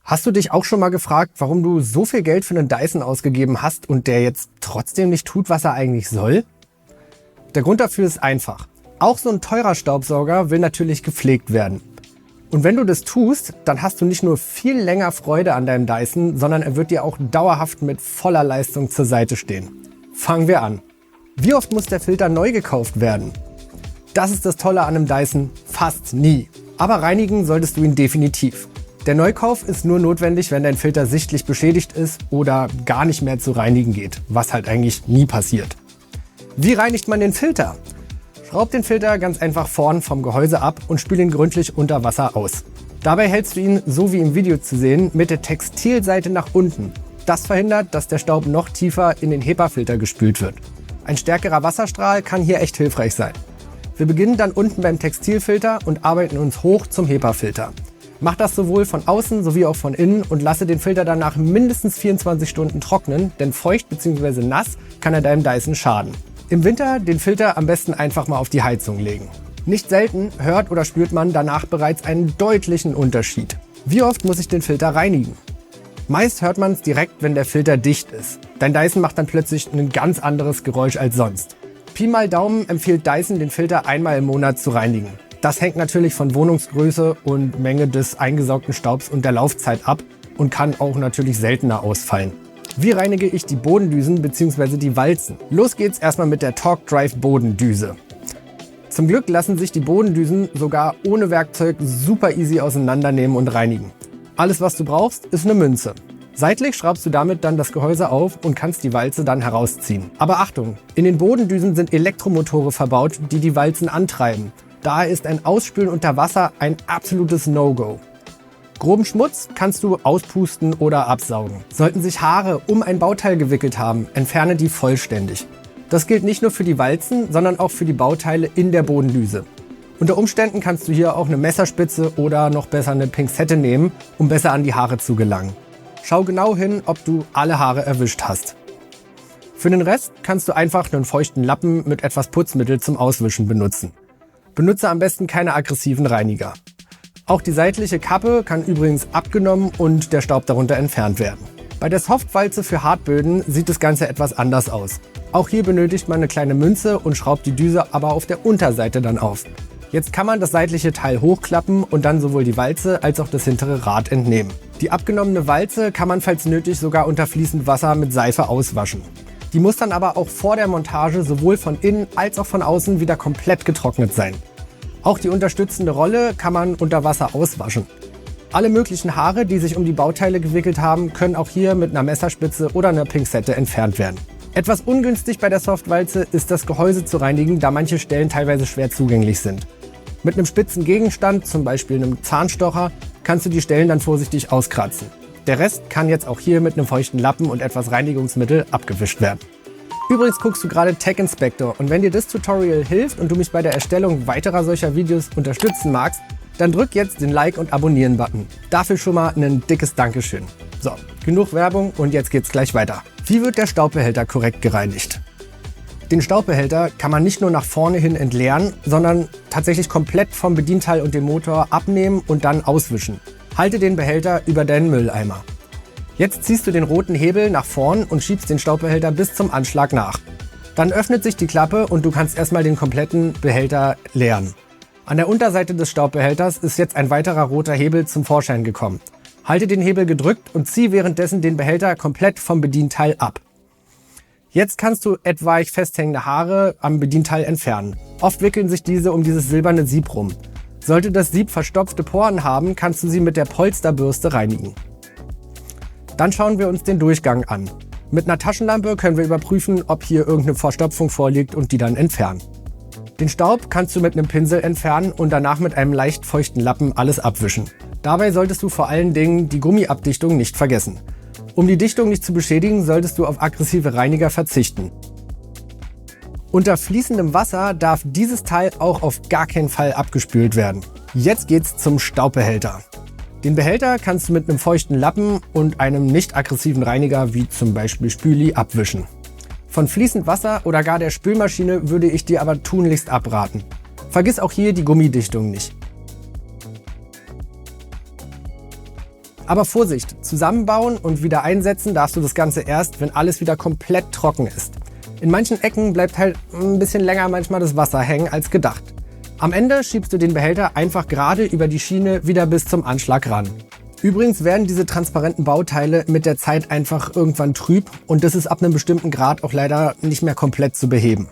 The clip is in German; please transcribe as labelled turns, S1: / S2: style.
S1: Hast du dich auch schon mal gefragt, warum du so viel Geld für einen Dyson ausgegeben hast und der jetzt trotzdem nicht tut, was er eigentlich soll? Der Grund dafür ist einfach. Auch so ein teurer Staubsauger will natürlich gepflegt werden. Und wenn du das tust, dann hast du nicht nur viel länger Freude an deinem Dyson, sondern er wird dir auch dauerhaft mit voller Leistung zur Seite stehen. Fangen wir an. Wie oft muss der Filter neu gekauft werden? Das ist das Tolle an einem Dyson, fast nie. Aber reinigen solltest du ihn definitiv. Der Neukauf ist nur notwendig, wenn dein Filter sichtlich beschädigt ist oder gar nicht mehr zu reinigen geht, was halt eigentlich nie passiert. Wie reinigt man den Filter? Schraub den Filter ganz einfach vorn vom Gehäuse ab und spül ihn gründlich unter Wasser aus. Dabei hältst du ihn, so wie im Video zu sehen, mit der Textilseite nach unten. Das verhindert, dass der Staub noch tiefer in den HEPA-Filter gespült wird. Ein stärkerer Wasserstrahl kann hier echt hilfreich sein. Wir beginnen dann unten beim Textilfilter und arbeiten uns hoch zum HEPA-Filter. Mach das sowohl von außen sowie auch von innen und lasse den Filter danach mindestens 24 Stunden trocknen, denn feucht bzw. nass kann er deinem Dyson schaden. Im Winter den Filter am besten einfach mal auf die Heizung legen. Nicht selten hört oder spürt man danach bereits einen deutlichen Unterschied. Wie oft muss ich den Filter reinigen? Meist hört man es direkt, wenn der Filter dicht ist. Dein Dyson macht dann plötzlich ein ganz anderes Geräusch als sonst. Pi mal Daumen empfiehlt Dyson, den Filter einmal im Monat zu reinigen. Das hängt natürlich von Wohnungsgröße und Menge des eingesaugten Staubs und der Laufzeit ab und kann auch natürlich seltener ausfallen. Wie reinige ich die Bodendüsen bzw. die Walzen? Los geht's erstmal mit der Torque Drive Bodendüse. Zum Glück lassen sich die Bodendüsen sogar ohne Werkzeug super easy auseinandernehmen und reinigen. Alles, was du brauchst, ist eine Münze. Seitlich schraubst du damit dann das Gehäuse auf und kannst die Walze dann herausziehen. Aber Achtung, in den Bodendüsen sind Elektromotore verbaut, die die Walzen antreiben. Daher ist ein Ausspülen unter Wasser ein absolutes No-Go. Groben Schmutz kannst du auspusten oder absaugen. Sollten sich Haare um ein Bauteil gewickelt haben, entferne die vollständig. Das gilt nicht nur für die Walzen, sondern auch für die Bauteile in der Bodendüse. Unter Umständen kannst du hier auch eine Messerspitze oder noch besser eine Pinzette nehmen, um besser an die Haare zu gelangen. Schau genau hin, ob du alle Haare erwischt hast. Für den Rest kannst du einfach einen feuchten Lappen mit etwas Putzmittel zum Auswischen benutzen. Benutze am besten keine aggressiven Reiniger. Auch die seitliche Kappe kann übrigens abgenommen und der Staub darunter entfernt werden. Bei der Softwalze für Hartböden sieht das Ganze etwas anders aus. Auch hier benötigt man eine kleine Münze und schraubt die Düse aber auf der Unterseite dann auf. Jetzt kann man das seitliche Teil hochklappen und dann sowohl die Walze als auch das hintere Rad entnehmen. Die abgenommene Walze kann man falls nötig sogar unter fließend Wasser mit Seife auswaschen. Die muss dann aber auch vor der Montage sowohl von innen als auch von außen wieder komplett getrocknet sein. Auch die unterstützende Rolle kann man unter Wasser auswaschen. Alle möglichen Haare, die sich um die Bauteile gewickelt haben, können auch hier mit einer Messerspitze oder einer Pinzette entfernt werden. Etwas ungünstig bei der Softwalze ist das Gehäuse zu reinigen, da manche Stellen teilweise schwer zugänglich sind. Mit einem spitzen Gegenstand, zum Beispiel einem Zahnstocher, kannst du die Stellen dann vorsichtig auskratzen. Der Rest kann jetzt auch hier mit einem feuchten Lappen und etwas Reinigungsmittel abgewischt werden. Übrigens guckst du gerade Tech Inspector und wenn dir das Tutorial hilft und du mich bei der Erstellung weiterer solcher Videos unterstützen magst, dann drück jetzt den Like- und Abonnieren-Button. Dafür schon mal ein dickes Dankeschön. So, genug Werbung und jetzt geht's gleich weiter. Wie wird der Staubbehälter korrekt gereinigt? Den Staubbehälter kann man nicht nur nach vorne hin entleeren, sondern tatsächlich komplett vom Bedienteil und dem Motor abnehmen und dann auswischen. Halte den Behälter über deinen Mülleimer. Jetzt ziehst du den roten Hebel nach vorn und schiebst den Staubbehälter bis zum Anschlag nach. Dann öffnet sich die Klappe und du kannst erstmal den kompletten Behälter leeren. An der Unterseite des Staubbehälters ist jetzt ein weiterer roter Hebel zum Vorschein gekommen. Halte den Hebel gedrückt und zieh währenddessen den Behälter komplett vom Bedienteil ab. Jetzt kannst du etwaig festhängende Haare am Bedienteil entfernen. Oft wickeln sich diese um dieses silberne Sieb rum. Sollte das Sieb verstopfte Poren haben, kannst du sie mit der Polsterbürste reinigen. Dann schauen wir uns den Durchgang an. Mit einer Taschenlampe können wir überprüfen, ob hier irgendeine Verstopfung vorliegt und die dann entfernen. Den Staub kannst du mit einem Pinsel entfernen und danach mit einem leicht feuchten Lappen alles abwischen. Dabei solltest du vor allen Dingen die Gummiabdichtung nicht vergessen. Um die Dichtung nicht zu beschädigen, solltest du auf aggressive Reiniger verzichten. Unter fließendem Wasser darf dieses Teil auch auf gar keinen Fall abgespült werden. Jetzt geht's zum Staubbehälter. Den Behälter kannst du mit einem feuchten Lappen und einem nicht aggressiven Reiniger wie zum Beispiel Spüli abwischen. Von fließend Wasser oder gar der Spülmaschine würde ich dir aber tunlichst abraten. Vergiss auch hier die Gummidichtung nicht. Aber Vorsicht, zusammenbauen und wieder einsetzen darfst du das Ganze erst, wenn alles wieder komplett trocken ist. In manchen Ecken bleibt halt ein bisschen länger manchmal das Wasser hängen als gedacht. Am Ende schiebst du den Behälter einfach gerade über die Schiene wieder bis zum Anschlag ran. Übrigens werden diese transparenten Bauteile mit der Zeit einfach irgendwann trüb und das ist ab einem bestimmten Grad auch leider nicht mehr komplett zu beheben.